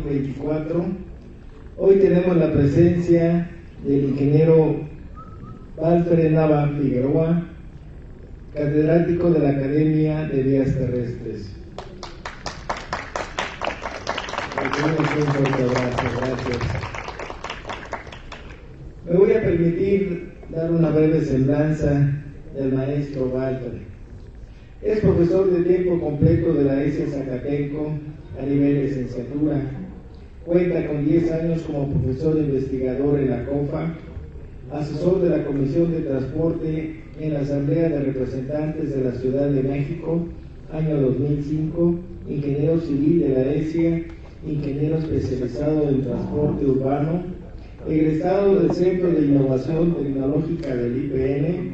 2024. Hoy tenemos la presencia del ingeniero Walter Nava Figueroa, catedrático de la Academia de Vías Terrestres. Un fuerte abrazo, gracias. Me voy a permitir dar una breve semblanza del maestro Walter. Es profesor de tiempo completo de la ESE Zacatenco a nivel de licenciatura. Cuenta con 10 años como profesor investigador en la COFA, asesor de la Comisión de Transporte en la Asamblea de Representantes de la Ciudad de México, año 2005, ingeniero civil de la ESIA, ingeniero especializado en transporte urbano, egresado del Centro de Innovación Tecnológica del IPN,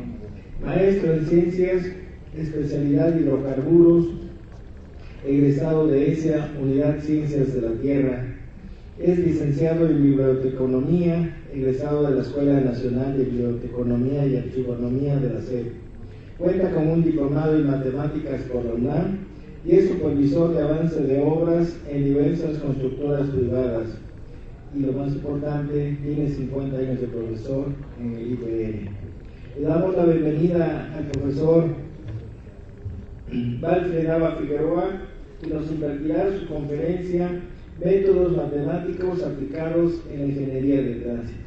maestro en Ciencias, especialidad hidrocarburos, egresado de ESIA, Unidad Ciencias de la Tierra. Es licenciado en Biblioteconomía, egresado de la Escuela Nacional de Biblioteconomía y Archivonomía de la SEP. Cuenta con un diplomado en Matemáticas por la UNAM y es supervisor de avance de obras en diversas constructoras privadas. Y lo más importante, tiene 50 años de profesor en el IPN. Le damos la bienvenida al profesor Walter Nava Figueroa, que nos impartirá su conferencia Métodos Matemáticos Aplicados en la Ingeniería de Tránsito.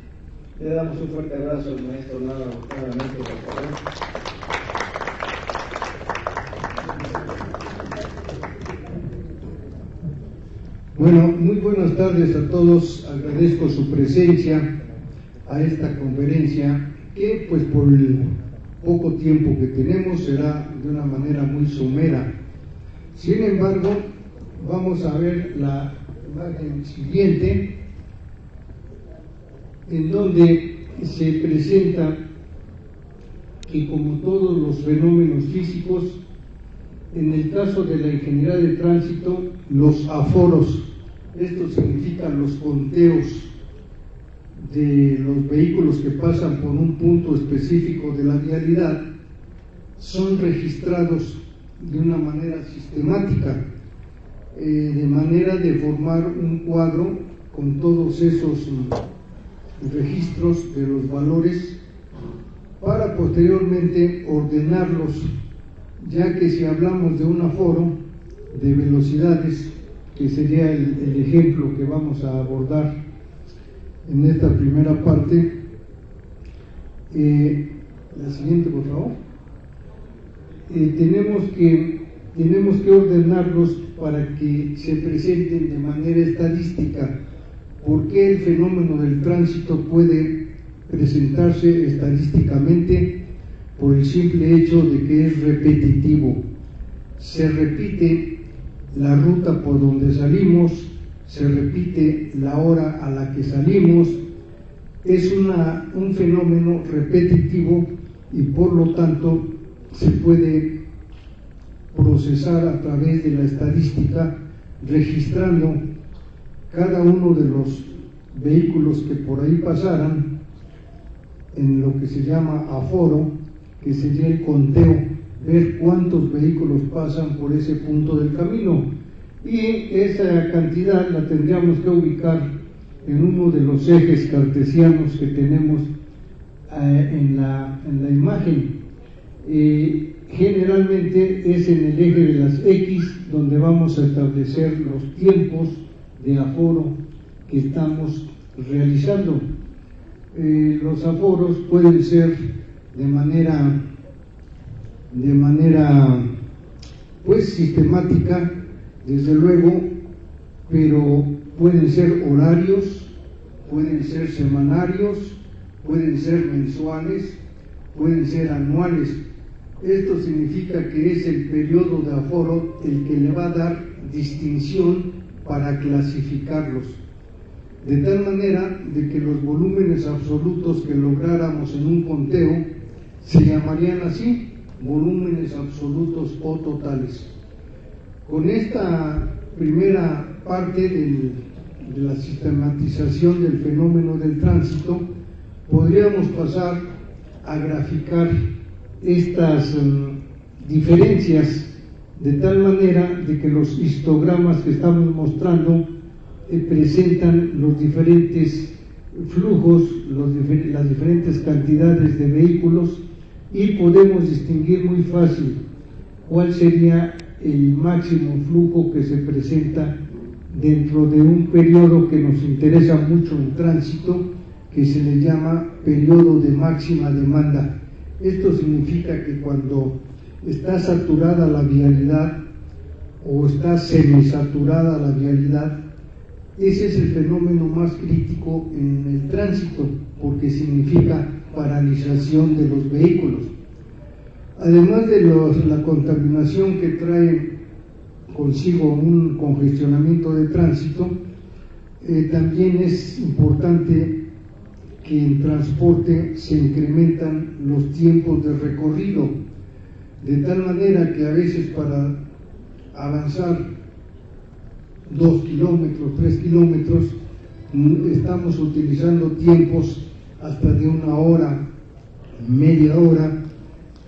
Le damos un fuerte abrazo al maestro Nava nuevamente, por favor. Bueno, muy buenas tardes a todos. Agradezco su presencia a esta conferencia que, pues, por el poco tiempo que tenemos, será de una manera muy somera. Sin embargo, vamos a ver la imagen siguiente, en donde se presenta que, como todos los fenómenos físicos, en el caso de la ingeniería de tránsito, los aforos, esto significa los conteos de los vehículos que pasan por un punto específico de la vialidad, son registrados de una manera sistemática, de manera de formar un cuadro con todos esos registros de los valores para posteriormente ordenarlos, ya que si hablamos de un aforo de velocidades, que sería el ejemplo que vamos a abordar en esta primera parte, la siguiente, por favor. Tenemos que ordenarlos para que se presenten de manera estadística. ¿Por qué el fenómeno del tránsito puede presentarse estadísticamente? Por el simple hecho de que es repetitivo. Se repite la ruta por donde salimos, se repite la hora a la que salimos. Es un fenómeno repetitivo y por lo tanto se puede procesar a través de la estadística, registrando cada uno de los vehículos que por ahí pasaran en lo que se llama aforo, que sería el conteo, ver cuántos vehículos pasan por ese punto del camino, y esa cantidad la tendríamos que ubicar en uno de los ejes cartesianos que tenemos en la imagen. Generalmente es en el eje de las X donde vamos a establecer los tiempos de aforo que estamos realizando. Los aforos pueden ser de manera pues sistemática, desde luego, pero pueden ser horarios, pueden ser semanarios, pueden ser mensuales, pueden ser anuales. Esto significa que es el periodo de aforo el que le va a dar distinción para clasificarlos, de tal manera de que los volúmenes absolutos que lográramos en un conteo se llamarían así, volúmenes absolutos o totales. Con esta primera parte de la sistematización del fenómeno del tránsito, podríamos pasar a graficar estas diferencias, de tal manera de que los histogramas que estamos mostrando presentan los diferentes flujos, las diferentes cantidades de vehículos, y podemos distinguir muy fácil cuál sería el máximo flujo que se presenta dentro de un periodo que nos interesa mucho en tránsito, que se le llama periodo de máxima demanda. Esto significa que cuando está saturada la vialidad o está semisaturada la vialidad, ese es el fenómeno más crítico en el tránsito, porque significa paralización de los vehículos. Además de la contaminación que trae consigo un congestionamiento de tránsito, también es importante que en transporte se incrementan los tiempos de recorrido, de tal manera que a veces para avanzar 2 kilómetros, 3 kilómetros, estamos utilizando tiempos hasta de 1 hora, media hora,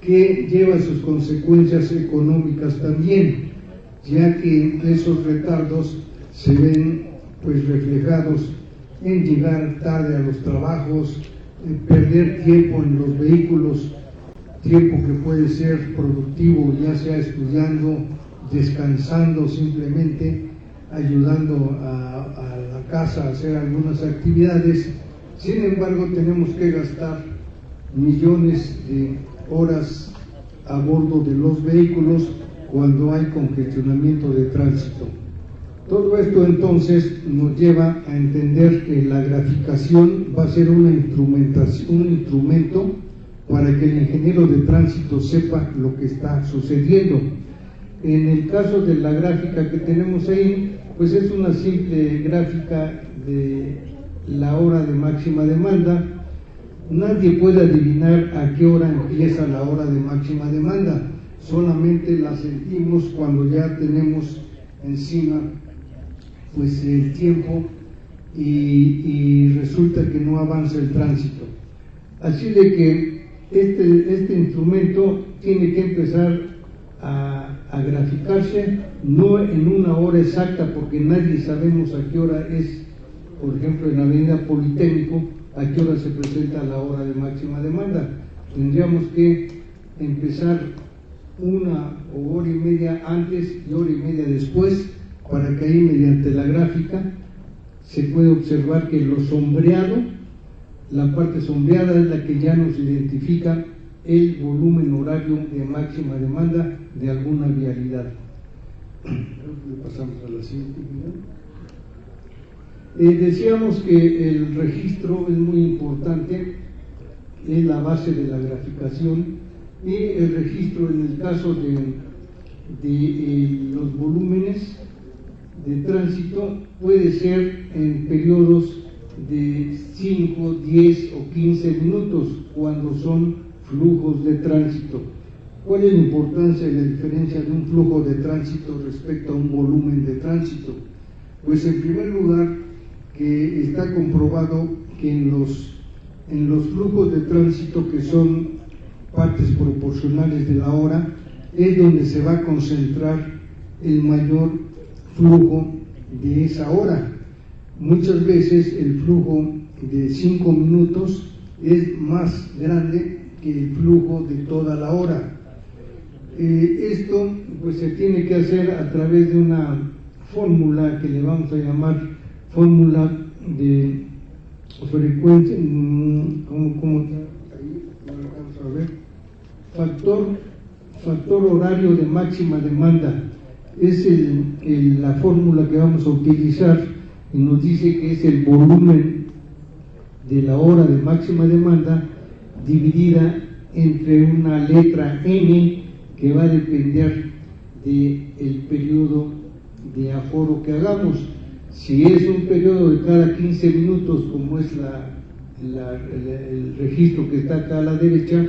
que lleva sus consecuencias económicas también, ya que esos retardos se ven pues reflejados en llegar tarde a los trabajos, en perder tiempo en los vehículos, tiempo que puede ser productivo, ya sea estudiando, descansando, simplemente ayudando a la casa a hacer algunas actividades. Sin embargo, tenemos que gastar millones de horas a bordo de los vehículos cuando hay congestionamiento de tránsito. Todo esto entonces nos lleva a entender que la graficación va a ser un instrumento para que el ingeniero de tránsito sepa lo que está sucediendo. En el caso de la gráfica que tenemos ahí, pues es una simple gráfica de la hora de máxima demanda. Nadie puede adivinar a qué hora empieza la hora de máxima demanda, solamente la sentimos cuando ya tenemos encima pues el tiempo y resulta que no avanza el tránsito. Así de que este instrumento tiene que empezar a graficarse, no en 1 hora exacta, porque nadie sabemos a qué hora es, por ejemplo, en la avenida Politécnico, a qué hora se presenta la hora de máxima demanda. Tendríamos que empezar 1 hora y media antes y 1 hora y media después, para que ahí mediante la gráfica se puede observar que lo sombreado, la parte sombreada es la que ya nos identifica el volumen horario de máxima demanda de alguna vialidad. Pasamos a la siguiente. Decíamos que el registro es muy importante, es la base de la graficación, y el registro en el caso de los volúmenes de tránsito puede ser en periodos de 5, 10 o 15 minutos cuando son flujos de tránsito. ¿Cuál es la importancia y la diferencia de un flujo de tránsito respecto a un volumen de tránsito? Pues en primer lugar, que está comprobado que en los flujos de tránsito, que son partes proporcionales de la hora, es donde se va a concentrar el mayor flujo de esa hora. Muchas veces el flujo de 5 minutos es más grande que el flujo de toda la hora. Esto pues se tiene que hacer a través de una fórmula que le vamos a llamar fórmula de frecuencia, factor horario de máxima demanda. Es la fórmula que vamos a utilizar, y nos dice que es el volumen de la hora de máxima demanda dividida entre una letra n, que va a depender del periodo de aforo que hagamos. Si es un periodo de cada 15 minutos, como es el registro que está acá a la derecha,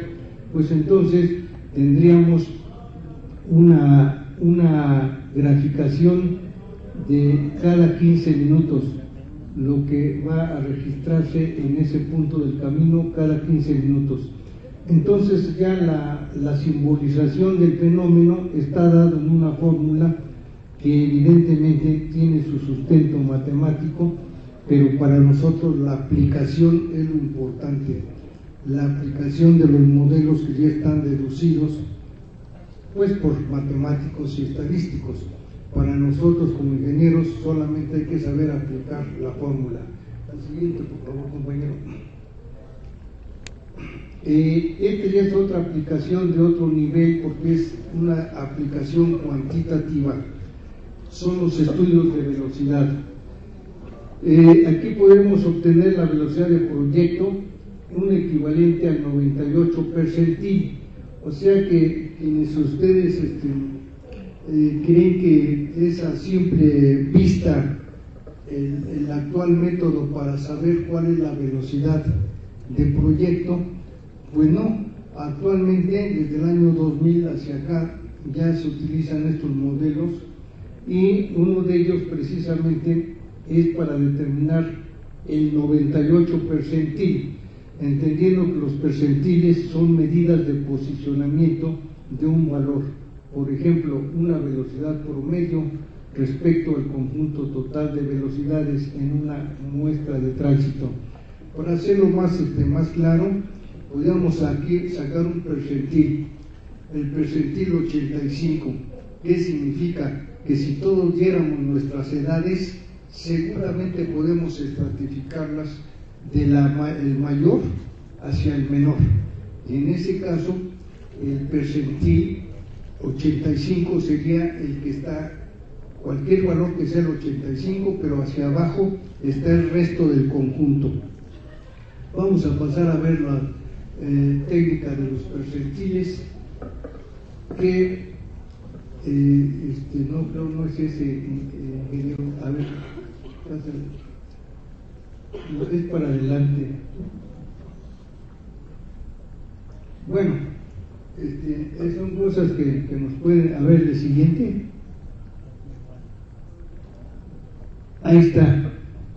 pues entonces tendríamos una graficación de cada 15 minutos, lo que va a registrarse en ese punto del camino cada 15 minutos. Entonces ya la simbolización del fenómeno está dado en una fórmula que evidentemente tiene su sustento matemático, pero para nosotros la aplicación es lo importante, la aplicación de los modelos que ya están deducidos pues por matemáticos y estadísticos. Para nosotros como ingenieros solamente hay que saber aplicar la fórmula. Al siguiente, por favor, compañero. Esta ya es otra aplicación de otro nivel porque es una aplicación cuantitativa. Son los estudios de velocidad. Aquí podemos obtener la velocidad de proyecto, un equivalente al 98 percentil. O sea que quienes ustedes creen que es a simple vista el actual método para saber cuál es la velocidad de proyecto, pues no. Actualmente, desde el año 2000 hacia acá, ya se utilizan estos modelos y uno de ellos precisamente es para determinar el 98 percentil, entendiendo que los percentiles son medidas de posicionamiento de un valor. Por ejemplo, una velocidad promedio respecto al conjunto total de velocidades en una muestra de tránsito. Para hacerlo más claro, podríamos aquí sacar un percentil, el percentil 85. ¿Qué significa? Que si todos diéramos nuestras edades, seguramente podemos estratificarlas del mayor hacia el menor. Y en ese caso, el percentil 85 sería el que está, cualquier valor que sea el 85, pero hacia abajo está el resto del conjunto. Vamos a pasar a ver la técnica de los percentiles, que no es ese ingeniero. A ver, es para adelante. Bueno, son cosas que nos pueden. A ver, el siguiente. Ahí está.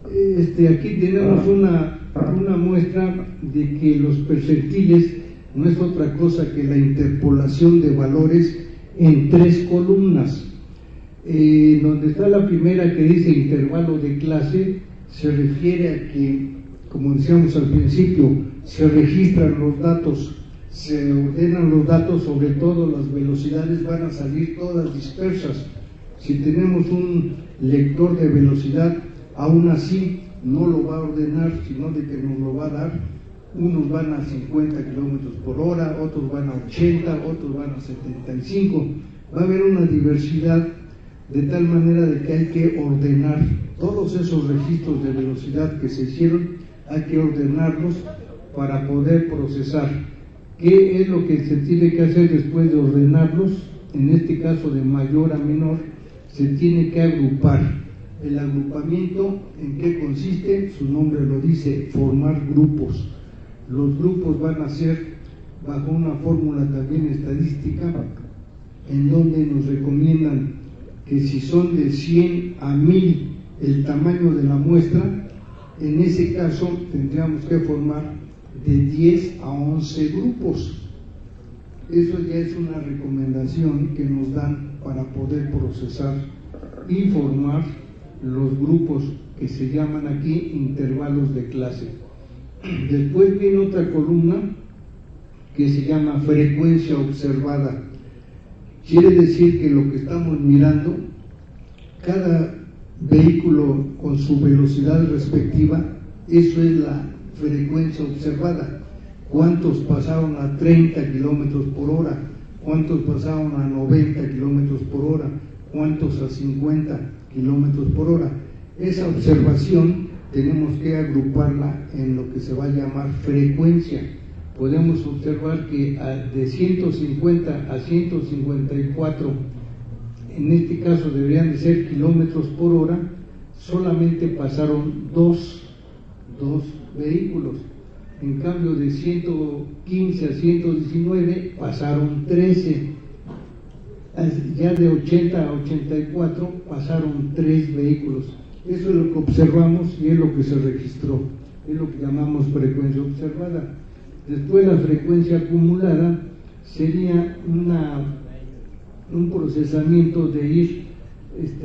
Aquí tenemos una muestra de que los percentiles no es otra cosa que la interpolación de valores en 3 columnas. Donde está la primera que dice intervalo de clase, se refiere a que, como decíamos al principio, se registran los datos, se ordenan los datos, sobre todo las velocidades van a salir todas dispersas. Si tenemos un lector de velocidad, aún así no lo va a ordenar, sino de que nos lo va a dar. Unos van a 50 kilómetros por hora, otros van a 80, otros van a 75. Va a haber una diversidad de tal manera de que hay que ordenar todos esos registros de velocidad que se hicieron, hay que ordenarlos para poder procesar. ¿Qué es lo que se tiene que hacer después de ordenarlos? En este caso, de mayor a menor, se tiene que agrupar. El agrupamiento, ¿en qué consiste? Su nombre lo dice, formar grupos. Los grupos van a ser bajo una fórmula también estadística, en donde nos recomiendan que si son de 100 a 1000 el tamaño de la muestra, en ese caso tendríamos que formar de 10 a 11 grupos. Eso ya es una recomendación que nos dan para poder procesar y formar los grupos que se llaman aquí intervalos de clase. Después viene otra columna que se llama frecuencia observada. Quiere decir que lo que estamos mirando, cada vehículo con su velocidad respectiva, eso es la frecuencia observada. ¿Cuántos pasaron a 30 kilómetros por hora? ¿Cuántos pasaron a 90 kilómetros por hora? ¿Cuántos a 50 kilómetros por hora? Esa observación tenemos que agruparla en lo que se va a llamar frecuencia. Podemos observar que de 150 a 154, en este caso deberían de ser kilómetros por hora, solamente pasaron dos vehículos. En cambio, de 115 a 119 pasaron 13. Ya de 80 a 84 pasaron 3 vehículos. Eso es lo que observamos y es lo que se registró. Es lo que llamamos frecuencia observada. Después, la frecuencia acumulada sería un procesamiento de ir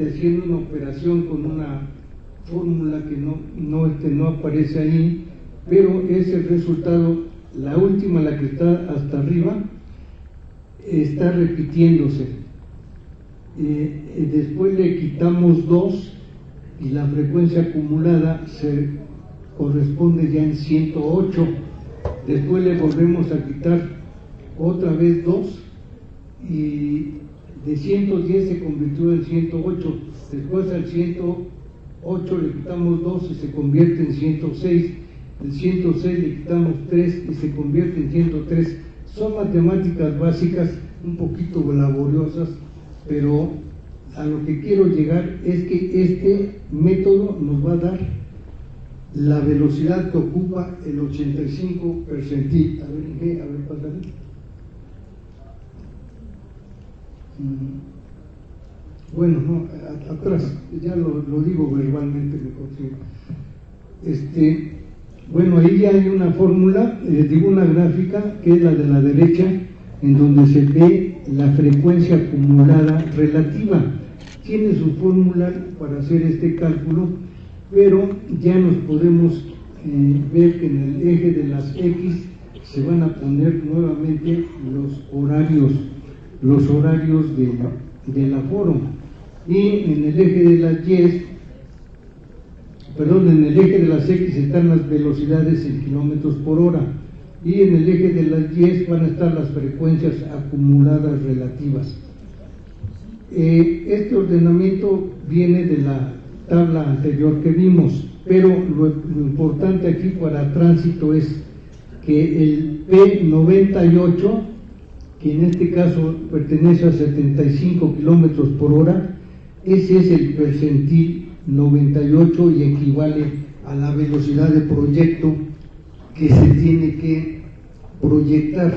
haciendo una operación con una fórmula que no aparece ahí, pero es el resultado, la última, la que está hasta arriba, está repitiéndose. Después le quitamos 2 y la frecuencia acumulada se corresponde ya en 108. Después le volvemos a quitar otra vez 2 y de 110 se convirtió en 108. Después al 108 le quitamos 2 y se convierte en 106. El 106 le quitamos 3 y se convierte en 103. Son matemáticas básicas, un poquito laboriosas, pero a lo que quiero llegar es que este método nos va a dar la velocidad que ocupa el 85 percentil. A ver, pásale. Bueno, no, atrás, ya lo digo verbalmente mejor. Sí. Bueno, ahí ya hay una fórmula, digo una gráfica, que es la de la derecha, en donde se ve la frecuencia acumulada relativa. Tiene su fórmula para hacer este cálculo, pero ya nos podemos ver que en el eje de las X se van a poner nuevamente los horarios del aforo, y en el eje de las Y, en el eje de las X están las velocidades en kilómetros por hora, y en el eje de las Y van a estar las frecuencias acumuladas relativas. Este ordenamiento viene de la tabla anterior que vimos, pero lo importante aquí para tránsito es que el P98, que en este caso pertenece a 75 kilómetros por hora, ese es el percentil 98 y equivale a la velocidad de proyecto que se tiene que proyectar.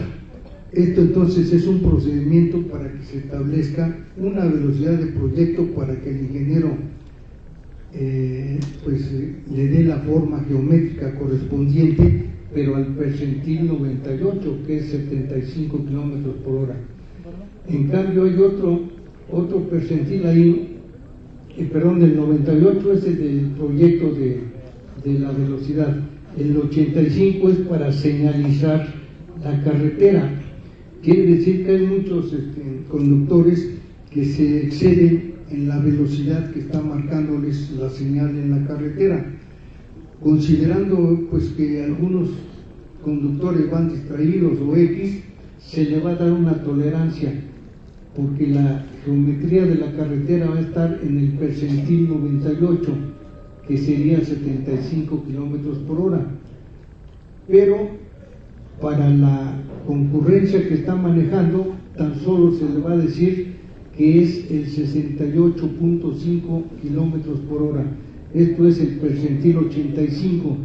Esto entonces es un procedimiento para que se establezca una velocidad de proyecto para que el ingeniero le dé la forma geométrica correspondiente, pero al percentil 98, que es 75 kilómetros por hora. En cambio hay otro percentil ahí, el 98 es el del proyecto de la velocidad. El 85 es para señalizar la carretera. Quiere decir que hay muchos conductores que se exceden en la velocidad que está marcándoles la señal en la carretera. Considerando pues que algunos conductores van distraídos o X, se le va a dar una tolerancia, porque la geometría de la carretera va a estar en el percentil 98, que sería 75 kilómetros por hora. Pero para la concurrencia que está manejando, tan solo se le va a decir que es el 68.5 kilómetros por hora. Esto es el percentil 85.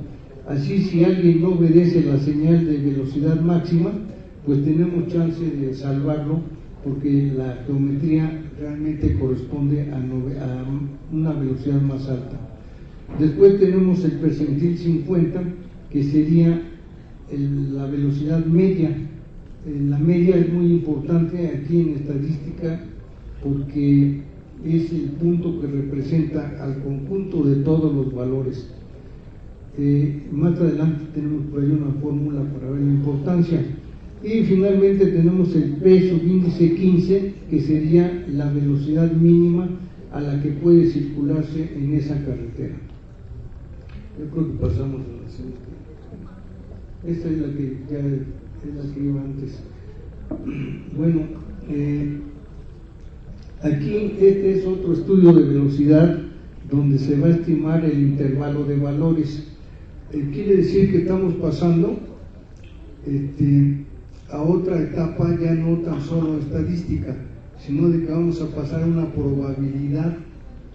Así, si alguien no obedece la señal de velocidad máxima, pues tenemos chance de salvarlo, porque la geometría realmente corresponde a una velocidad más alta. Después tenemos el percentil 50, que sería la velocidad media. La media es muy importante aquí en estadística, porque es el punto que representa al conjunto de todos los valores. Más adelante tenemos por ahí una fórmula para ver la importancia. Y finalmente tenemos el P subíndice 15, que sería la velocidad mínima a la que puede circularse en esa carretera. Yo creo que pasamos a la siguiente. Esta es la que ya es la que iba antes. Bueno, aquí este es otro estudio de velocidad donde se va a estimar el intervalo de valores. Quiere decir que estamos pasando a otra etapa, ya no tan solo estadística, sino de que vamos a pasar a una probabilidad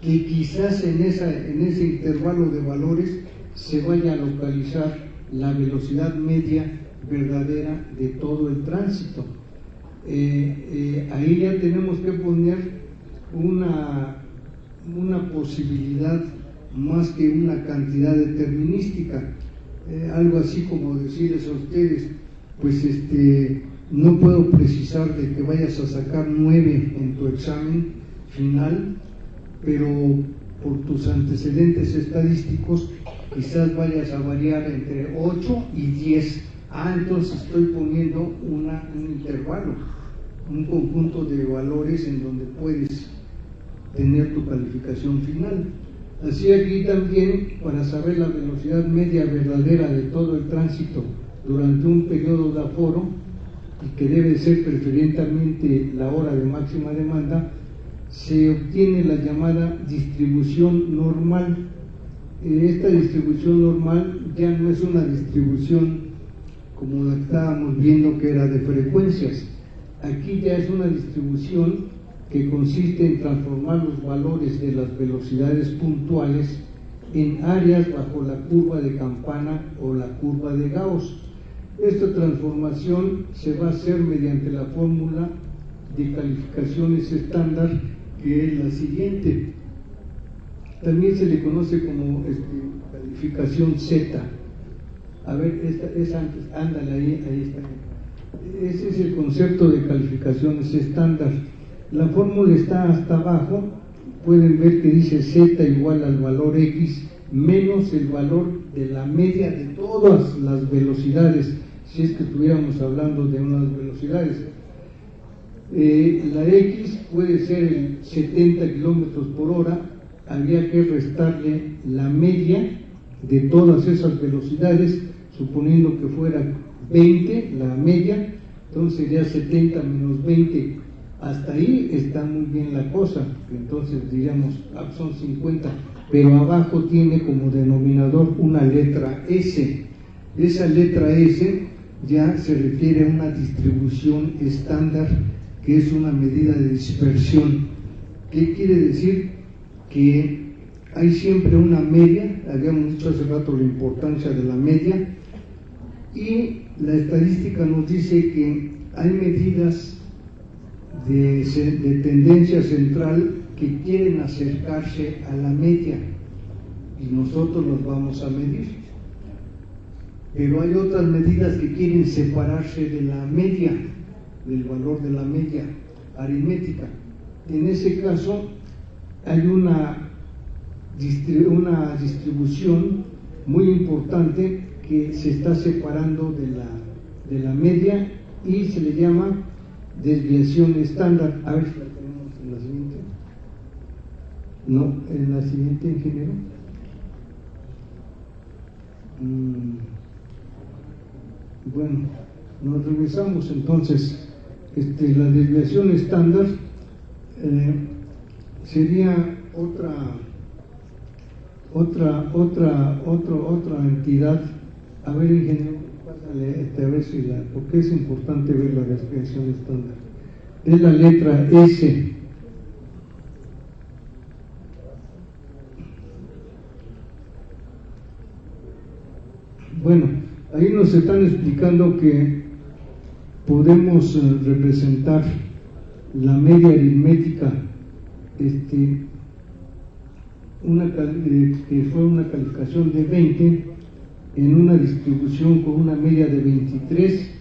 que quizás en ese intervalo de valores se vaya a localizar la velocidad media verdadera de todo el tránsito. Ahí ya tenemos que poner una posibilidad más que una cantidad determinística, algo así como decirles a ustedes, pues no puedo precisar de que vayas a sacar 9 en tu examen final, pero por tus antecedentes estadísticos quizás vayas a variar entre 8 y 10. Entonces estoy poniendo un intervalo, un conjunto de valores en donde puedes tener tu calificación final. Así aquí también, para saber la velocidad media verdadera de todo el tránsito durante un periodo de aforo, y que debe ser preferentemente la hora de máxima demanda, se obtiene la llamada distribución normal. Esta distribución normal ya no es una distribución como la que estábamos viendo, que era de frecuencias. Aquí ya es una distribución que consiste en transformar los valores de las velocidades puntuales en áreas bajo la curva de campana o la curva de Gauss. Esta transformación se va a hacer mediante la fórmula de calificaciones estándar, que es la siguiente. También se le conoce como calificación Z. A ver, esta es antes, ándale, ahí está. Ese es el concepto de calificaciones estándar. La fórmula está hasta abajo, pueden ver que dice Z igual al valor X menos el valor de la media de todas las velocidades, si es que estuviéramos hablando de unas velocidades. La X puede ser el 70 kilómetros por hora, habría que restarle la media de todas esas velocidades, suponiendo que fuera 20 la media, entonces sería 70 menos 20, hasta ahí está muy bien la cosa, entonces diríamos son 50, pero abajo tiene como denominador una letra S. Esa letra S ya se refiere a una distribución estándar, que es una medida de dispersión. ¿Qué quiere decir? Que hay siempre una media, habíamos dicho hace rato la importancia de la media, y la estadística nos dice que hay medidas de tendencia central que quieren acercarse a la media y nosotros los vamos a medir, pero hay otras medidas que quieren separarse de la media, del valor de la media aritmética. En ese caso hay una distribución muy importante que se está separando de la media y se le llama desviación estándar. A ver si la tenemos en la siguiente. No, en la siguiente, ingeniero. Bueno, nos regresamos entonces. La desviación estándar sería otra entidad. A ver, ingeniero, pásale a ver si porque es importante ver la desviación estándar. Es la letra S. Bueno, ahí nos están explicando que podemos representar la media aritmética, que fue una calificación de 20 en una distribución con una media de 23,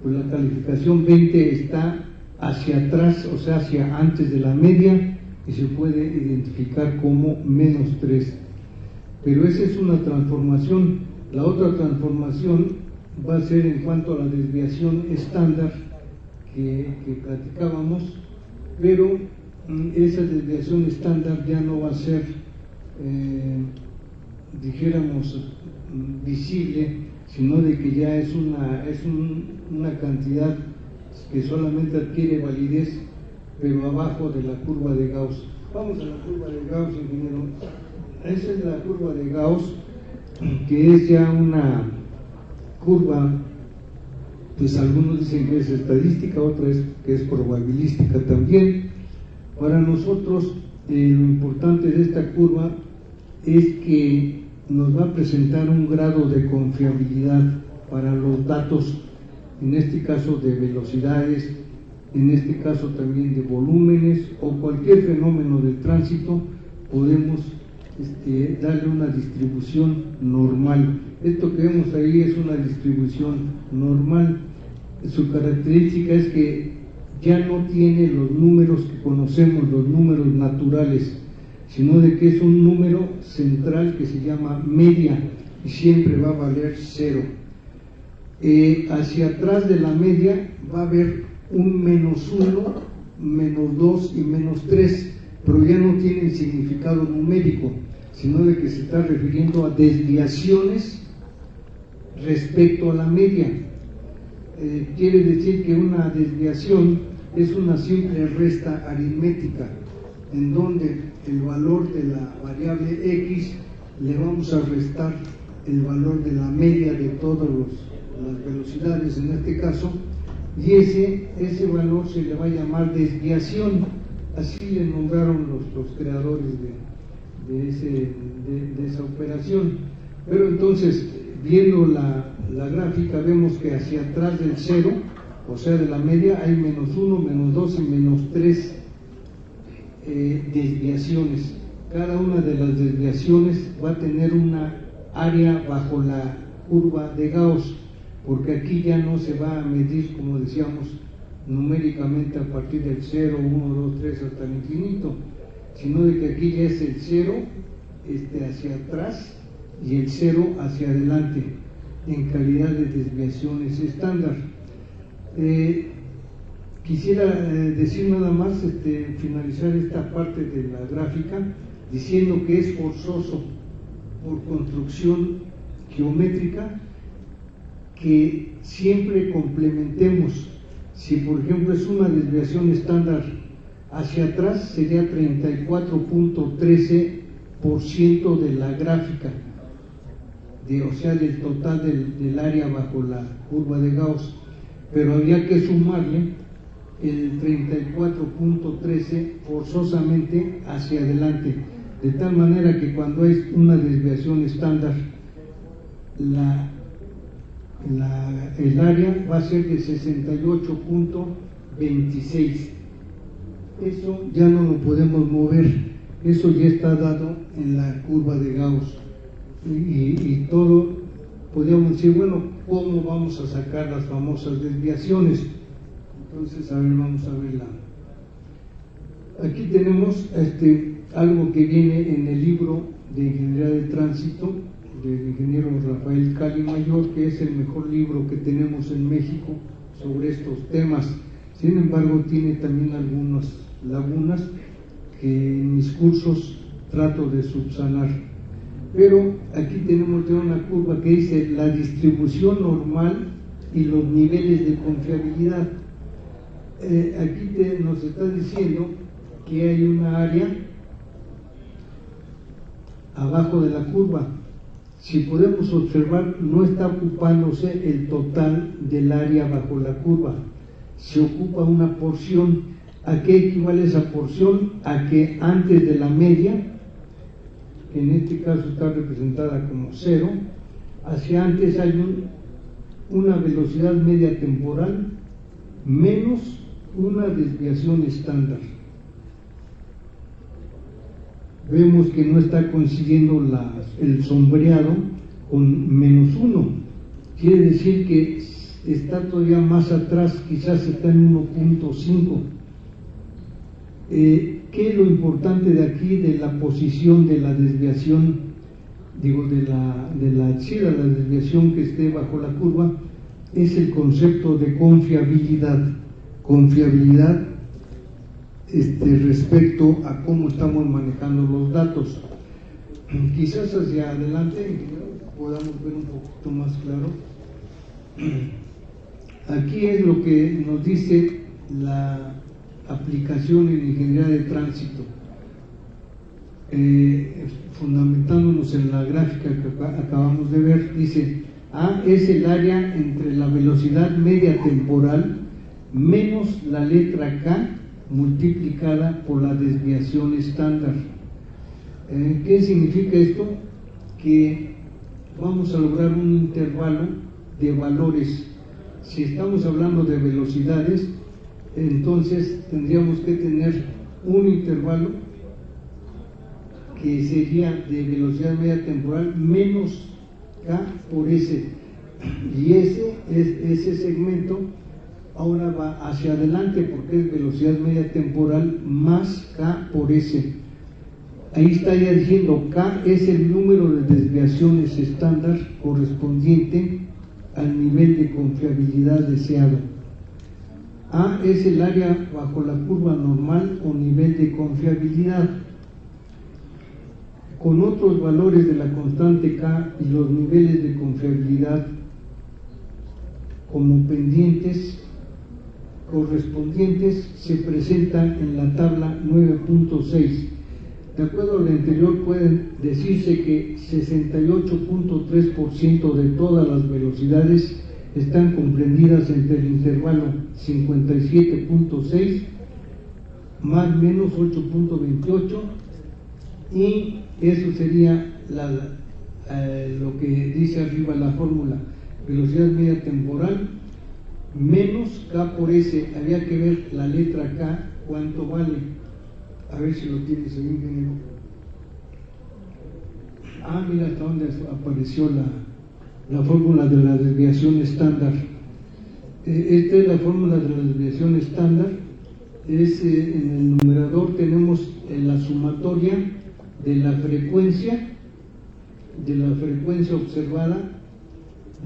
pues la calificación 20 está hacia atrás, o sea, hacia antes de la media, y se puede identificar como menos 3. Pero esa es una transformación. La otra transformación va a ser en cuanto a la desviación estándar que platicábamos, pero esa desviación estándar ya no va a ser, dijéramos, visible, sino de que ya es una cantidad que solamente adquiere validez, pero abajo de la curva de Gauss. Vamos a la curva de Gauss, ingeniero. Esa es la curva de Gauss, que es ya una curva, pues algunos dicen que es estadística, otra es que es probabilística también. Para nosotros lo importante de esta curva es que nos va a presentar un grado de confiabilidad para los datos, en este caso de velocidades, en este caso también de volúmenes o cualquier fenómeno del tránsito. Podemos darle una distribución normal. Esto que vemos ahí es una distribución normal. Su característica es que ya no tiene los números que conocemos, los números naturales, sino de que es un número central que se llama media y siempre va a valer 0. Hacia atrás de la media va a haber un -1, -2 y -3, pero ya no tienen significado numérico, sino de que se está refiriendo a desviaciones respecto a la media. Quiere decir que una desviación es una simple resta aritmética, en donde el valor de la variable x le vamos a restar el valor de la media de todas las velocidades en este caso, y ese valor se le va a llamar desviación. Así le nombraron los creadores de esa operación. Pero entonces, viendo la gráfica, vemos que hacia atrás del 0, o sea de la media, hay -1, -2 y -3 desviaciones. Cada una de las desviaciones va a tener una área bajo la curva de Gauss, porque aquí ya no se va a medir, como decíamos, numéricamente a partir del 0, 1, 2, 3 hasta el infinito, sino de que aquí ya es el 0 hacia atrás y el 0 hacia adelante en calidad de desviaciones estándar. Quisiera decir nada más, finalizar esta parte de la gráfica diciendo que es forzoso por construcción geométrica que siempre complementemos. Si por ejemplo es una desviación estándar hacia atrás, sería 34.13% de la gráfica, o sea del total del área bajo la curva de Gauss, pero habría que sumarle el 34.13 forzosamente hacia adelante, de tal manera que cuando es una desviación estándar, el área va a ser de 68.26. Eso ya no lo podemos mover, eso ya está dado en la curva de Gauss. Y todo, podríamos decir, bueno, ¿cómo vamos a sacar las famosas desviaciones? Entonces, a ver, vamos a verla. Aquí tenemos algo que viene en el libro de Ingeniería de Tránsito del ingeniero Rafael Cali Mayor, que es el mejor libro que tenemos en México sobre estos temas. Sin embargo, tiene también algunas lagunas que en mis cursos trato de subsanar. Pero aquí tenemos ya una curva que dice la distribución normal y los niveles de confiabilidad. Aquí nos está diciendo que hay una área abajo de la curva. Si podemos observar, no está ocupándose el total del área bajo la curva, se ocupa una porción. ¿A qué equivale esa porción? A que antes de la media, que en este caso está representada como 0, hacia antes hay una velocidad media temporal menos una desviación estándar. Vemos que no está coincidiendo el sombreado con -1, quiere decir que está todavía más atrás, quizás está en 1.5. ¿Qué es lo importante de aquí, de la posición de la desviación, de la desviación que esté bajo la curva? Es el concepto de confiabilidad respecto a cómo estamos manejando los datos. Quizás hacia adelante podamos ver un poquito más claro. Aquí es lo que nos dice la aplicación en ingeniería de tránsito, fundamentándonos en la gráfica que acabamos de ver. Dice: A es el área entre la velocidad media temporal menos la letra K multiplicada por la desviación estándar. ¿Qué significa esto? Que vamos a lograr un intervalo de valores. Si estamos hablando de velocidades, entonces tendríamos que tener un intervalo que sería de velocidad media temporal menos K por S, y ese segmento ahora va hacia adelante porque es velocidad media temporal más K por S. ahí está ya diciendo, K es el número de desviaciones estándar correspondiente al nivel de confiabilidad deseado. A es el área bajo la curva normal o nivel de confiabilidad. Con otros valores de la constante K y los niveles de confiabilidad como pendientes correspondientes se presentan en la tabla 9.6. De acuerdo al anterior, pueden decirse que 68.3% de todas las velocidades están comprendidas entre el intervalo 57.6 más menos 8.28, y eso sería lo que dice arriba la fórmula: velocidad media temporal menos K por S. Había que ver la letra K cuánto vale. A ver si lo tienes ahí, ingeniero. Mira hasta dónde apareció la fórmula de la desviación estándar. Esta es la fórmula de la desviación estándar. En el numerador tenemos la sumatoria de la frecuencia observada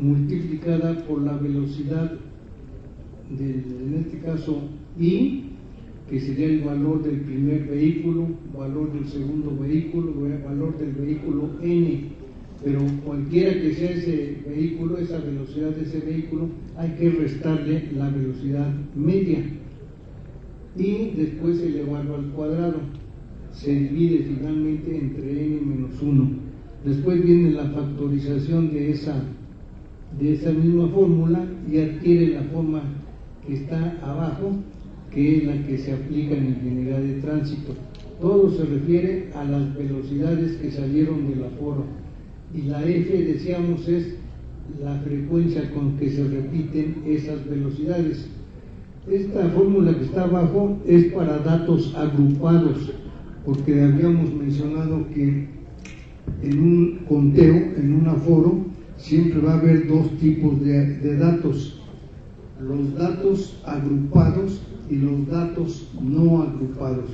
multiplicada por la velocidad en este caso I, que sería el valor del primer vehículo, valor del segundo vehículo, valor del vehículo N, pero cualquiera que sea ese vehículo, esa velocidad de ese vehículo, hay que restarle la velocidad media y después elevarlo al cuadrado. Se divide finalmente entre N menos 1. Después viene la factorización de esa misma fórmula y adquiere la forma que está abajo, que es la que se aplica en ingeniería de tránsito. Todo se refiere a las velocidades que salieron del aforo, y la F, decíamos, es la frecuencia con que se repiten esas velocidades. Esta fórmula que está abajo es para datos agrupados, porque habíamos mencionado que en un conteo, en un aforo, siempre va a haber dos tipos de datos: los datos agrupados y los datos no agrupados.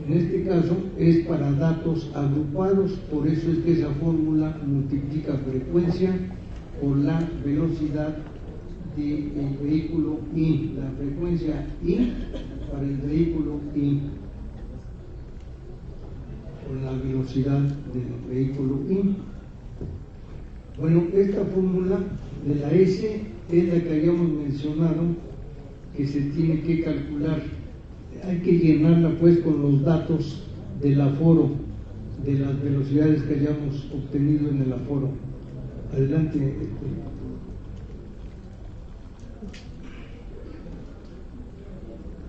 En este caso es para datos agrupados, por eso es que esa fórmula multiplica frecuencia por la velocidad del vehículo I, la frecuencia I para el vehículo I, con la velocidad del vehículo I. Bueno, esta fórmula de la S es la que habíamos mencionado, que se tiene que calcular. Hay que llenarla pues con los datos del aforo, de las velocidades que hayamos obtenido en el aforo. Adelante.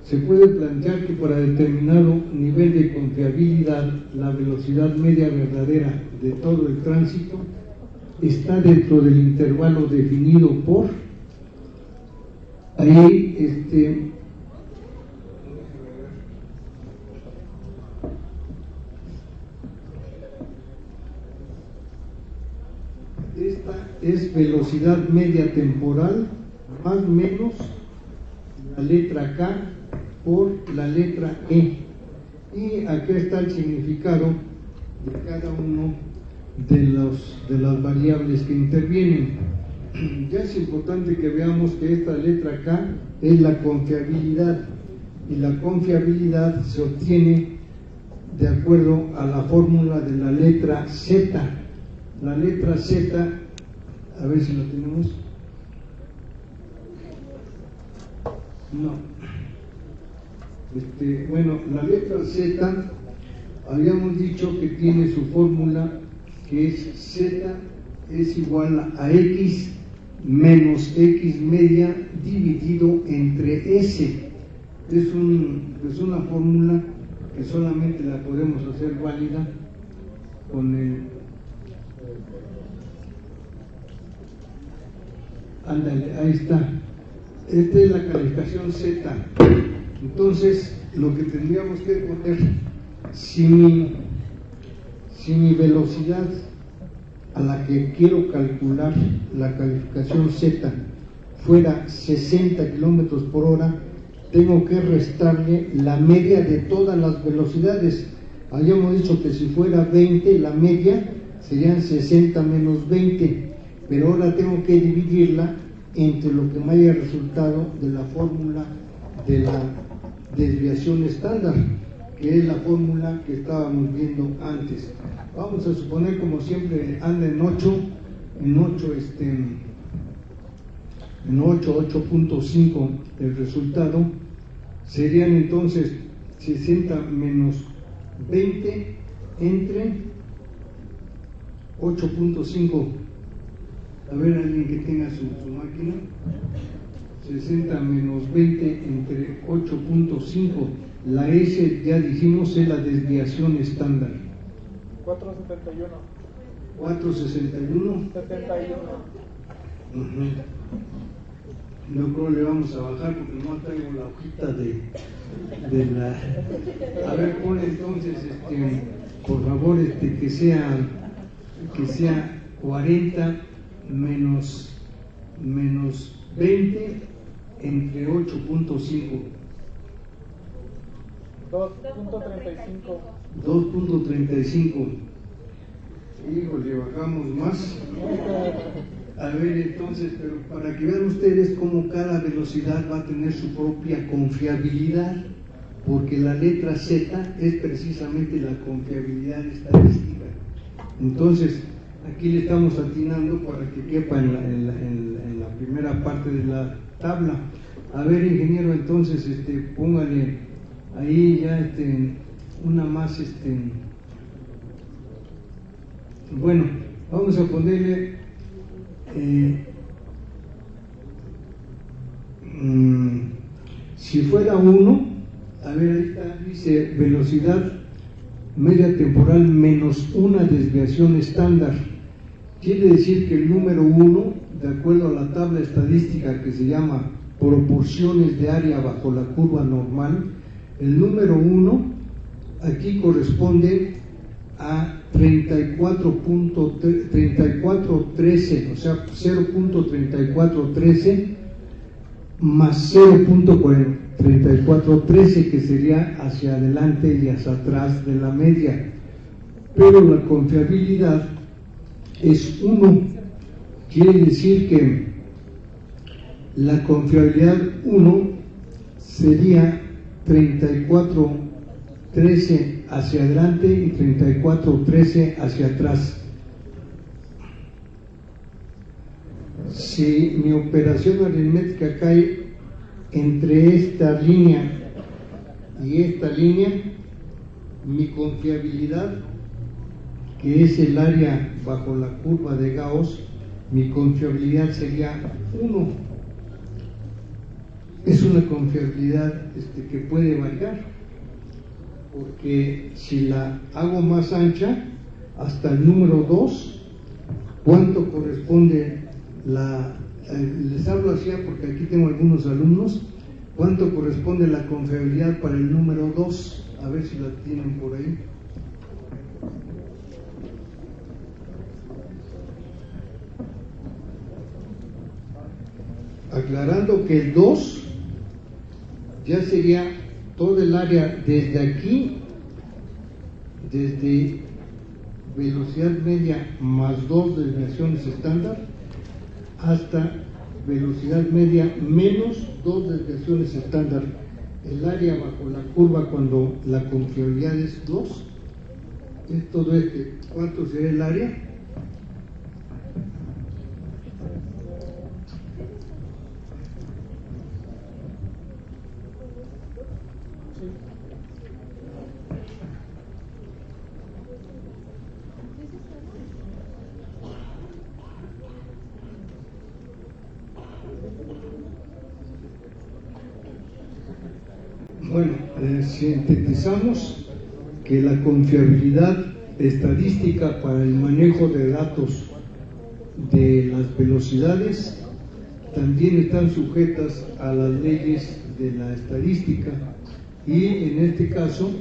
Se puede plantear que para determinado nivel de confiabilidad, la velocidad media verdadera de todo el tránsito está dentro del intervalo definido por, ahí esta es velocidad media temporal más menos la letra K por la letra E, y aquí está el significado de cada uno de las variables que intervienen. Ya es importante que veamos que esta letra K es la confiabilidad, y la confiabilidad se obtiene de acuerdo a la fórmula de la letra Z. La letra Z, a ver si la tenemos. No. Bueno, la letra Z, habíamos dicho que tiene su fórmula, que es Z es igual a X menos X media dividido entre S. Es una fórmula que solamente la podemos hacer válida con el... Ándale, ahí está. Esta es la calificación Z. Entonces, lo que tendríamos que poner, si mi velocidad a la que quiero calcular la calificación Z fuera 60 kilómetros por hora, tengo que restarle la media de todas las velocidades. Habíamos dicho que si fuera 20, la media serían 60 menos 20, pero ahora tengo que dividirla entre lo que me haya resultado de la fórmula de la desviación estándar, que es la fórmula que estábamos viendo antes. Vamos a suponer, como siempre, anda en 8.5 el resultado. Serían entonces 60 menos 20 entre 8.5. A ver, alguien que tenga su máquina. 60 menos 20 entre 8.5. La S, ya dijimos, es la desviación estándar. 471. 461. 71. No creo que le vamos a bajar porque no traigo la hojita de la... A ver, pon entonces, por favor, que sea 40 menos 20 entre 8.5. 2.35. 2.35. Híjole, bajamos más. A ver, entonces, pero para que vean ustedes cómo cada velocidad va a tener su propia confiabilidad, porque la letra Z es precisamente la confiabilidad estadística. Entonces, aquí le estamos atinando para que quepa en la primera parte de la tabla. A ver, ingeniero, entonces, póngale ahí ya una más, bueno, vamos a ponerle si fuera 1, a ver, ahí está, dice velocidad media temporal menos una desviación estándar. Quiere decir que el número 1, de acuerdo a la tabla estadística que se llama proporciones de área bajo la curva normal, el número 1 aquí corresponde a 34.13, o sea, 0.3413 más 0.3413, que sería hacia adelante y hacia atrás de la media. Pero la confiabilidad es 1. Quiere decir que la confiabilidad 1 sería 3413 hacia adelante y 3413 hacia atrás. Si mi operación aritmética cae entre esta línea y esta línea, mi confiabilidad, que es el área bajo la curva de Gauss, mi confiabilidad sería 1. Es una confiabilidad que puede variar, porque si la hago más ancha, hasta el número 2, ¿cuánto corresponde les hablo así porque aquí tengo algunos alumnos, cuánto corresponde la confiabilidad para el número 2? A ver si la tienen por ahí. Aclarando que el 2 ya sería todo el área desde aquí, desde velocidad media más 2 desviaciones estándar, hasta velocidad media menos 2 desviaciones estándar. El área bajo la curva, cuando la confiabilidad es 2, es todo ¿Cuánto sería el área? Bueno, sintetizamos que la confiabilidad estadística para el manejo de datos de las velocidades también están sujetas a las leyes de la estadística, y en este caso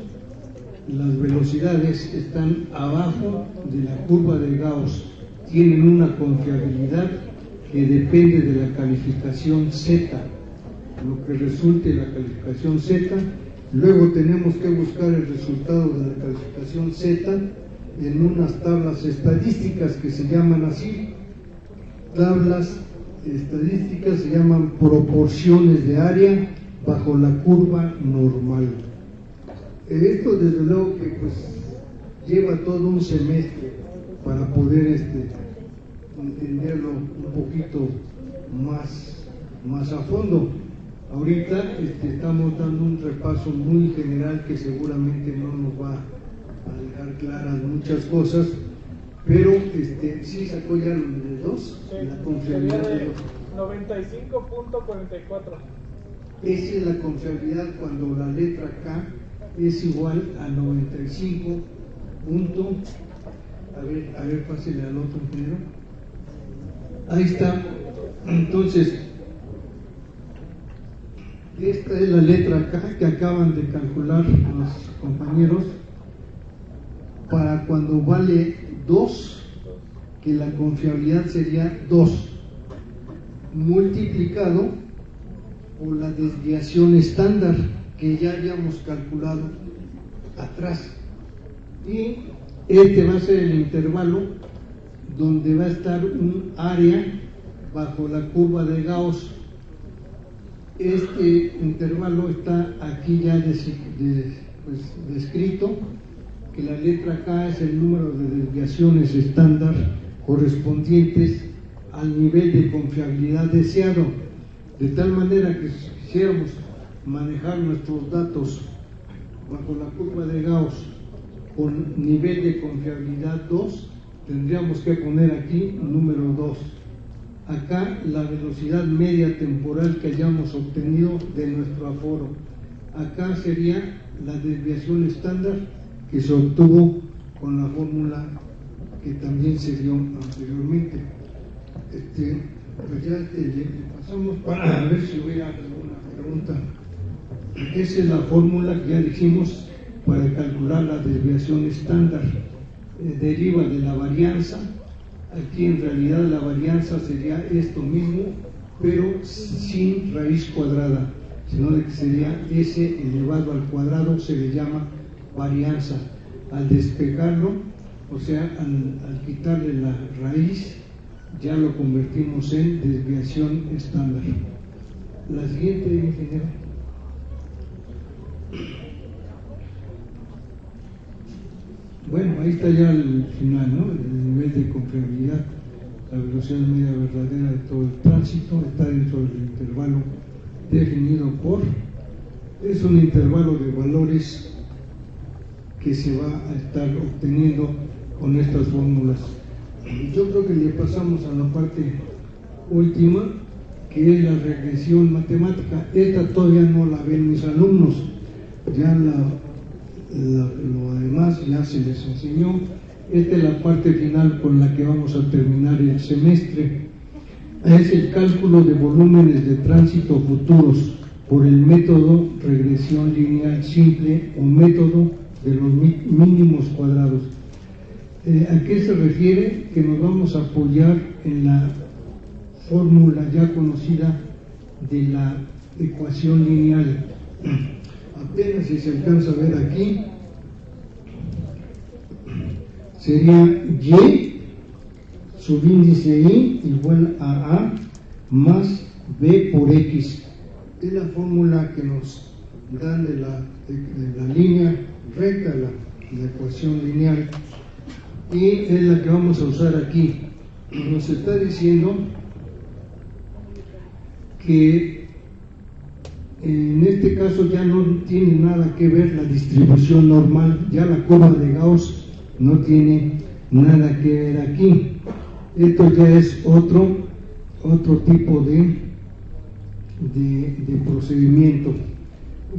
las velocidades están abajo de la curva de Gauss, tienen una confiabilidad que depende de la calificación Z. Lo que resulte de la calificación Z Luego tenemos que buscar el resultado de la calificación Z en unas tablas estadísticas que se llaman así. Tablas estadísticas se llaman proporciones de área bajo la curva normal. Esto desde luego que pues lleva todo un semestre para poder entenderlo un poquito más a fondo. Ahorita estamos dando un repaso muy general que seguramente no nos va a dejar claras muchas cosas, pero sí sacó ya los de 2, la confiabilidad de 95.44. Esa es la confiabilidad cuando la letra K es igual a 95 punto. A ver, pásele al otro ingeniero. Ahí está. Entonces, esta es la letra K que acaban de calcular los compañeros para cuando vale 2, que la confiabilidad sería 2, multiplicado por la desviación estándar que ya hayamos calculado atrás. Y va a ser el intervalo donde va a estar un área bajo la curva de Gauss. Este intervalo está aquí ya descrito, que la letra K es el número de desviaciones estándar correspondientes al nivel de confiabilidad deseado, de tal manera que si quisiéramos manejar nuestros datos bajo la curva de Gauss con nivel de confiabilidad 2, tendríamos que poner aquí número 2. Acá la velocidad media temporal que hayamos obtenido de nuestro aforo. Acá sería la desviación estándar que se obtuvo con la fórmula que también se dio anteriormente. Pues ya le pasamos para ver si hubiera alguna pregunta. Esa es la fórmula que ya dijimos para calcular la desviación estándar. Deriva de la varianza. Aquí en realidad la varianza sería esto mismo, pero sin raíz cuadrada, sino de que sería S elevado al cuadrado, se le llama varianza. Al despejarlo, o sea, al quitarle la raíz, ya lo convertimos en desviación estándar. La siguiente, ingeniero. Bueno, ahí está ya el final, ¿no? El nivel de confiabilidad, la velocidad media verdadera de todo el tránsito está dentro del intervalo definido por. Es un intervalo de valores que se va a estar obteniendo con estas fórmulas. Yo creo que le pasamos a la parte última, que es la regresión matemática. Esta todavía no la ven mis alumnos, ya lo demás ya se les enseñó. Esta es la parte final con la que vamos a terminar el semestre. Es el cálculo de volúmenes de tránsito futuros por el método regresión lineal simple o método de los mínimos cuadrados. ¿A qué se refiere? Que nos vamos a apoyar en la fórmula ya conocida de la ecuación lineal. Apenas si se alcanza a ver aquí, sería Y subíndice I igual a A más B por X. Es la fórmula que nos dan de la línea recta, la ecuación lineal, y es la que vamos a usar aquí. Nos está diciendo que en este caso ya no tiene nada que ver la distribución normal, ya la curva de Gauss no tiene nada que ver aquí. Esto ya es otro tipo de procedimiento.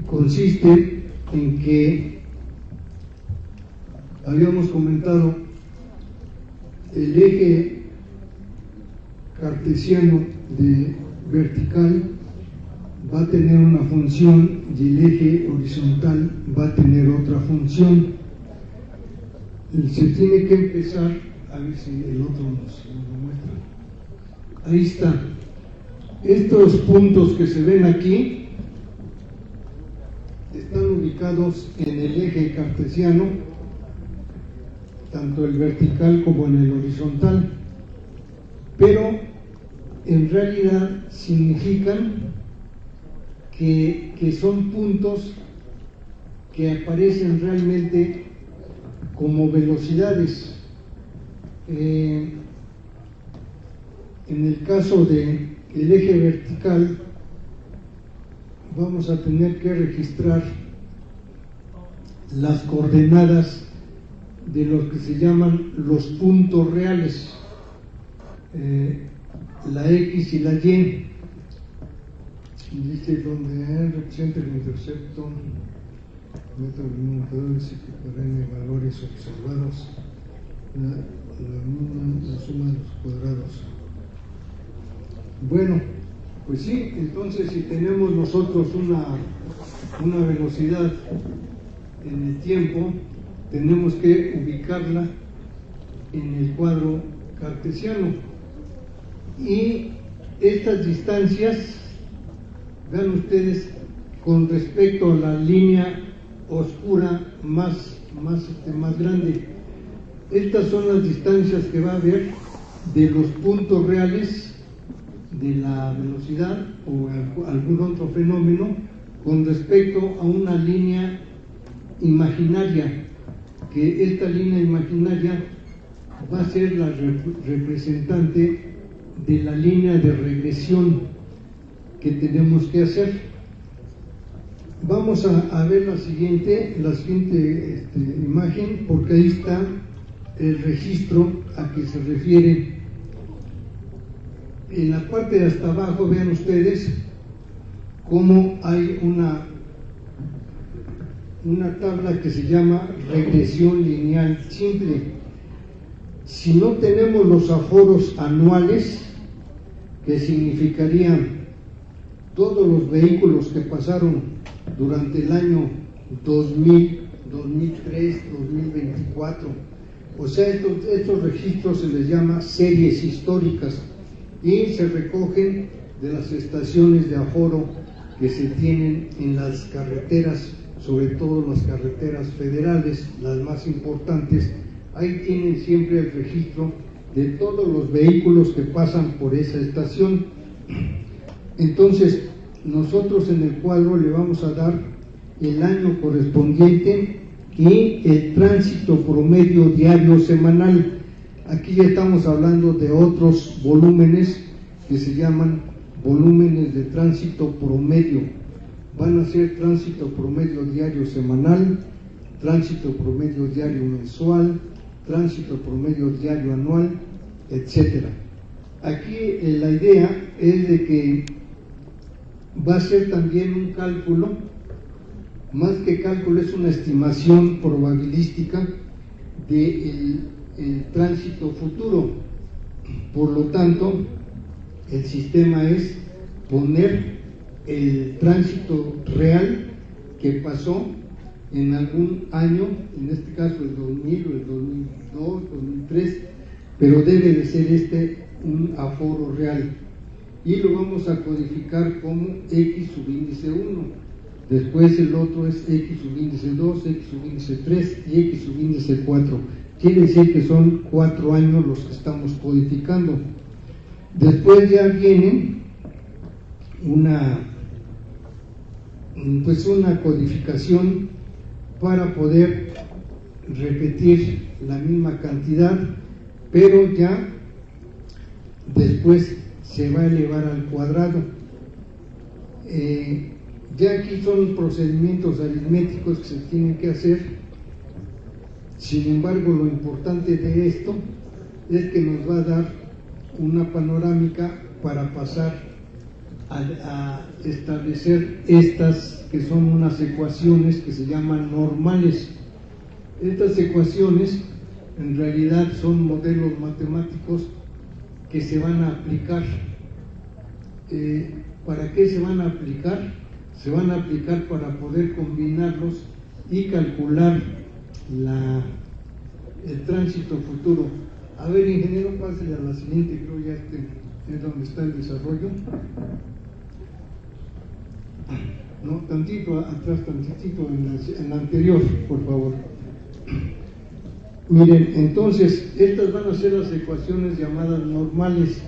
Consiste en que habíamos comentado el eje cartesiano de vertical va a tener una función y el eje horizontal va a tener otra función. Se tiene que empezar, a ver si el otro nos lo muestra. Ahí está. Estos puntos que se ven aquí están ubicados en el eje cartesiano, tanto el vertical como en el horizontal, pero en realidad significan que son puntos que aparecen realmente como velocidades. En el caso del eje vertical, vamos a tener que registrar las coordenadas de los que se llaman los puntos reales, la X y la Y. Dice donde representa el intercepto, método limitador, dice que para n valores observados, la suma de los cuadrados. Bueno, pues sí, entonces si tenemos nosotros una velocidad en el tiempo, tenemos que ubicarla en el cuadro cartesiano. Y estas distancias, vean ustedes, con respecto a la línea oscura más grande, estas son las distancias que va a haber de los puntos reales de la velocidad o algún otro fenómeno con respecto a una línea imaginaria, que esta línea imaginaria va a ser la representante de la línea de regresión que tenemos que hacer. Vamos a ver la siguiente imagen, porque ahí está el registro a que se refiere. En la parte de hasta abajo, vean ustedes cómo hay una tabla que se llama regresión lineal simple. Si no tenemos los aforos anuales, que significarían todos los vehículos que pasaron durante el año 2000, 2003, 2024, o sea, estos registros se les llama series históricas y se recogen de las estaciones de aforo que se tienen en las carreteras, sobre todo las carreteras federales, las más importantes. Ahí tienen siempre el registro de todos los vehículos que pasan por esa estación. Entonces, nosotros en el cuadro le vamos a dar el año correspondiente y el tránsito promedio diario semanal. Aquí ya estamos hablando de otros volúmenes que se llaman volúmenes de tránsito promedio. Van a ser tránsito promedio diario semanal, tránsito promedio diario mensual, tránsito promedio diario anual, etc. Aquí la idea es de que va a ser también un cálculo, más que cálculo es una estimación probabilística del tránsito futuro. Por lo tanto, el sistema es poner el tránsito real que pasó en algún año, en este caso el 2000 o el 2002, 2003, pero debe de ser un aforo real. Y lo vamos a codificar como X subíndice 1. Después el otro es X subíndice 2, X subíndice 3 y X subíndice 4. Quiere decir que son 4 años los que estamos codificando. Después ya viene una codificación para poder repetir la misma cantidad, pero ya después se va a elevar al cuadrado. Ya aquí son procedimientos aritméticos que se tienen que hacer. Sin embargo, lo importante de esto es que nos va a dar una panorámica para pasar a establecer estas que son unas ecuaciones que se llaman normales. Estas ecuaciones en realidad son modelos matemáticos que se van a aplicar. ¿Para qué se van a aplicar? Se van a aplicar para poder combinarlos y calcular el tránsito futuro. A ver, ingeniero, pásale a la siguiente, creo ya es donde está el desarrollo. No, tantito atrás, tantitito en la anterior, por favor. Miren, entonces, estas van a ser las ecuaciones llamadas normales.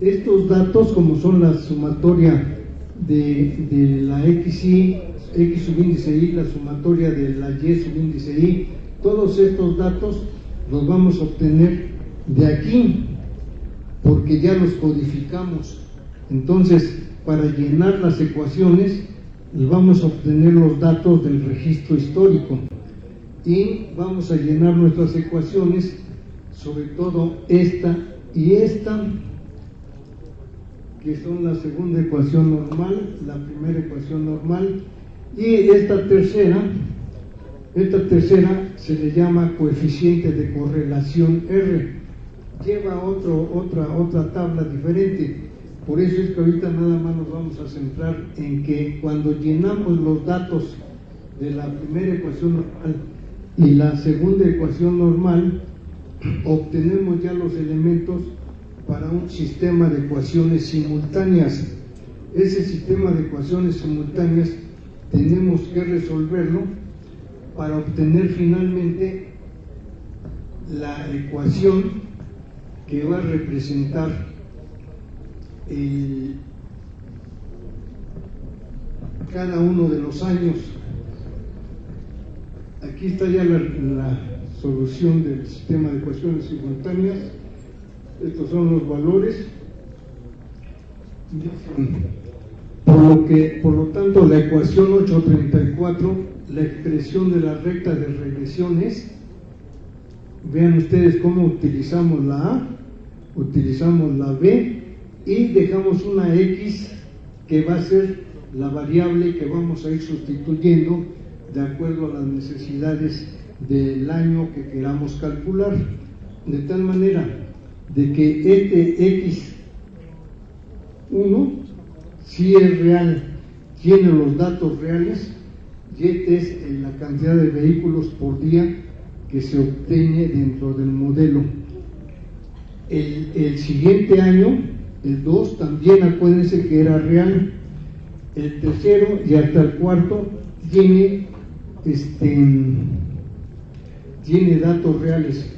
Estos datos, como son la sumatoria de la XY, X subíndice Y, la sumatoria de la Y subíndice Y, todos estos datos los vamos a obtener de aquí, porque ya los codificamos. Entonces, para llenar las ecuaciones, vamos a obtener los datos del registro histórico y vamos a llenar nuestras ecuaciones, sobre todo esta y esta, que son la segunda ecuación normal, la primera ecuación normal, y esta tercera se le llama coeficiente de correlación R. Lleva otra tabla diferente. Por eso es que ahorita nada más nos vamos a centrar en que cuando llenamos los datos de la primera ecuación normal y la segunda ecuación normal, obtenemos ya los elementos para un sistema de ecuaciones simultáneas. Ese sistema de ecuaciones simultáneas tenemos que resolverlo para obtener finalmente la ecuación que va a representar cada uno de los años. Aquí está ya la solución del sistema de ecuaciones simultáneas. Estos son los valores. Por lo tanto, la ecuación 834, la expresión de la recta de regresión es, vean ustedes cómo utilizamos la A, utilizamos la B y dejamos una X que va a ser la variable que vamos a ir sustituyendo de acuerdo a las necesidades del año que queramos calcular, de tal manera de que este X1 si es real, tiene los datos reales, y este es la cantidad de vehículos por día que se obtiene dentro del modelo. El siguiente año, el 2, también acuérdense que era real. El tercero y hasta el cuarto tiene datos reales.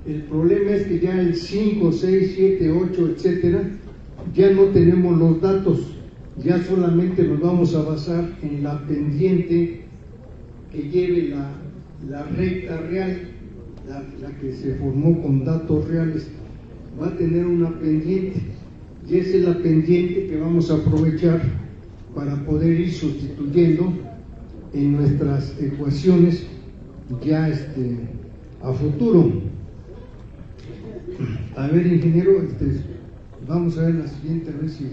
El problema es que ya el 5, 6, 7, 8, etcétera, ya no tenemos los datos, ya solamente nos vamos a basar en la pendiente que lleve la recta real, la que se formó con datos reales. Va a tener una pendiente, y esa es la pendiente que vamos a aprovechar para poder ir sustituyendo en nuestras ecuaciones ya a futuro. A ver, ingeniero, vamos a ver la siguiente, a ver si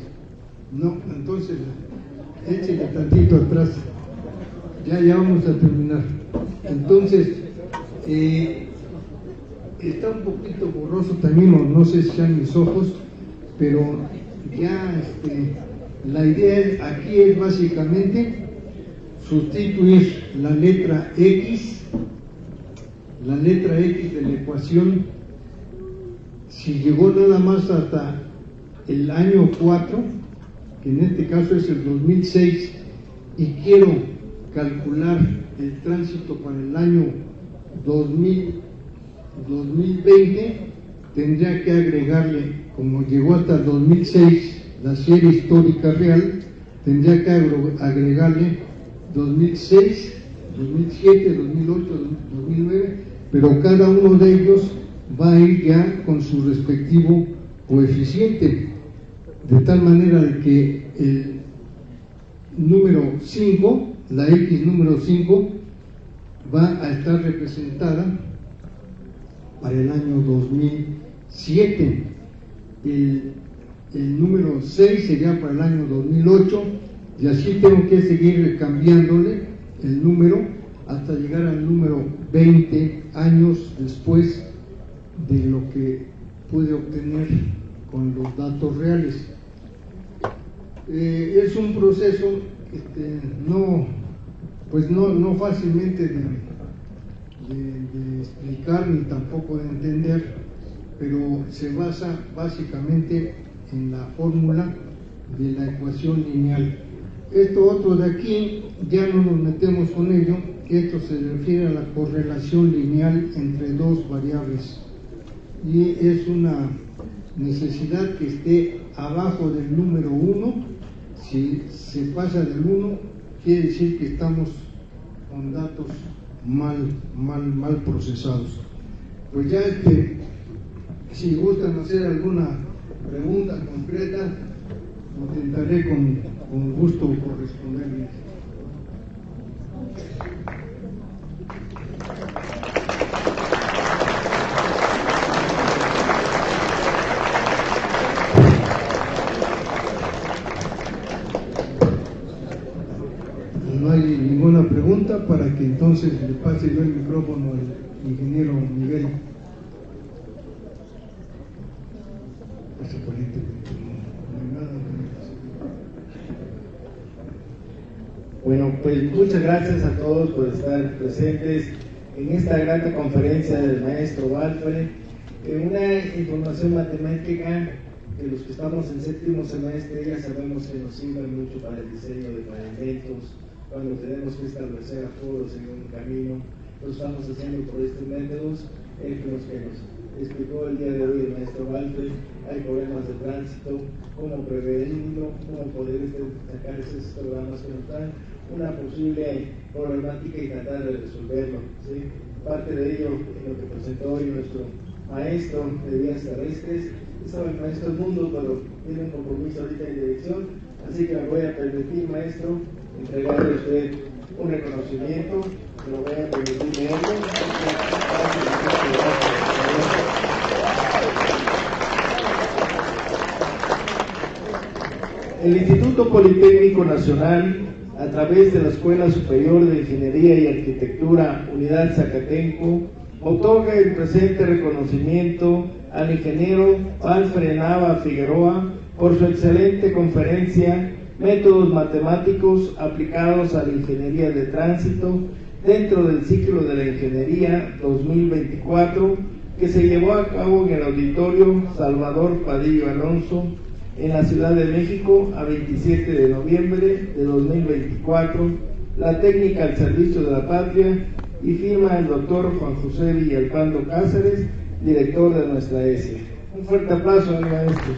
no, entonces échale tantito atrás, ya vamos a terminar. Entonces está un poquito borroso también, no sé si sean mis ojos, pero ya la idea aquí es básicamente sustituir la letra X de la ecuación. Si llegó nada más hasta el año 4, que en este caso es el 2006, y quiero calcular el tránsito para el año 2020, tendría que agregarle, como llegó hasta el 2006, la serie histórica real, tendría que agregarle 2006, 2007, 2008, 2009, pero cada uno de ellos va a ir ya con su respectivo coeficiente, de tal manera de que el número 5, la X número 5, va a estar representada para el año 2007, el número 6 sería para el año 2008, y así tengo que seguir cambiándole el número hasta llegar al número 20 años después de lo que pude obtener con los datos reales. Es un proceso no fácilmente de explicar ni tampoco de entender, pero se basa básicamente en la fórmula de la ecuación lineal. Esto otro de aquí, ya no nos metemos con ello, esto se refiere a la correlación lineal entre dos variables y es una necesidad que esté abajo del número 1. Si se pasa del 1, quiere decir que estamos con datos mal procesados. Pues ya si gustan hacer alguna pregunta concreta, intentaré con gusto corresponderles. No hay ninguna pregunta, para que entonces le pase yo el micrófono al ingeniero Miguel. Bueno, pues muchas gracias a todos por estar presentes en esta grata conferencia del maestro Walfre. Una información matemática que los que estamos en séptimo semestre ya sabemos que nos sirve mucho para el diseño de pavimentos, cuando tenemos que establecer aforos en un camino. Lo estamos haciendo por estos métodos, los que nos explicó el día de hoy el maestro Walfre. Hay problemas de tránsito, cómo prevenirlo, cómo poder sacar esos programas que nos dan una posible problemática y tratar de resolverlo, ¿sí? Parte de ello en lo que presentó hoy nuestro maestro de vías terrestres. Estaba el maestro Mundo, pero tiene un compromiso ahorita en dirección, así que me voy a permitir, maestro, entregarle a usted un reconocimiento. Me lo voy a permitir leerlo. El Instituto Politécnico Nacional, a través de la Escuela Superior de Ingeniería y Arquitectura Unidad Zacatenco, otorga el presente reconocimiento al ingeniero Walfre Nava Figueroa por su excelente conferencia Métodos Matemáticos aplicados a la Ingeniería de Tránsito dentro del ciclo de la Ingeniería 2024, que se llevó a cabo en el Auditorio Salvador Padillo Alonso, en la Ciudad de México, a 27 de noviembre de 2024, la técnica al servicio de la patria, y firma el doctor Juan José Villalpando Cáceres, director de nuestra ESIA. Un fuerte aplauso al maestro.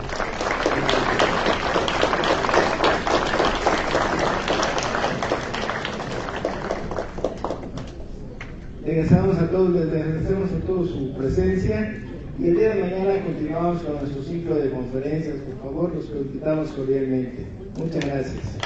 Les agradecemos a todos su presencia. Y el día de mañana continuamos con nuestro ciclo de conferencias. Por favor, los felicitamos cordialmente. Muchas gracias.